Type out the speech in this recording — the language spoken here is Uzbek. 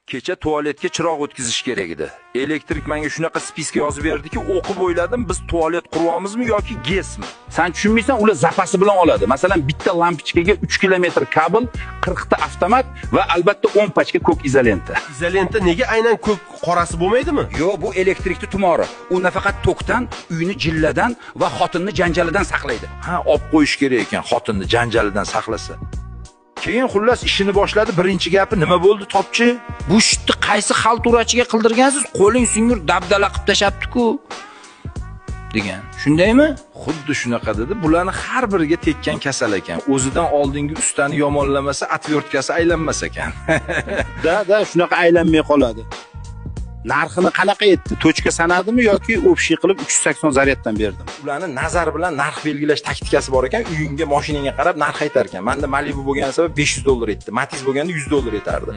Kecha tualetga chiroq o'tkazish kerak edi. Elektrik menga shunaqa spiska yozib berdiki, o'qib o'yladim, biz tualet quryapmizmi yoki GESmi? Sen tushunmaysan, ular zapasi bilan oladi. Masalan, bitta lampochkaga 3 kilometr kabel, 40 ta avtomat va albatta 10 pachka ko'k izolenta. Izolenta nega aynan ko'k qorasi bo'lmaydimi? Yo'q, bu elektrikni tumori. U nafaqat tokdan, uyni jilladan va xotinni janjalidan saqlaydi. Ha, olib qo'yish kerak ekan, xotinni janjalidan saqlasa. Keyin xullas ishini boshladi. Birinchi gapi nima bo'ldi, topchi? Bu shitni qaysi xalturachiga qildirgansiz? Qo'ling sungur dabdala qilib tashabdi-ku. degan. Shundaymi? Xuddi shunaqa dedi. Bularni har biriga tekkan kasal ekan. O'zidan oldingi ustani yomonlamasa, atvertkasi aylanmas ekan. Da, shunaqa aylanmay qoladi. Narxini qanaqa etdi? Tochka sanadimi yoki общий qilib 380 zaryaddan berdim? Ularni nazar bilan narx belgilash taktikasi bor ekan. Uyingga, mashinangga qarab narx aytar ekan. Menda Malibu bo'lgan sabab $500 etdi. Matiz bo'lganda $100 etardi.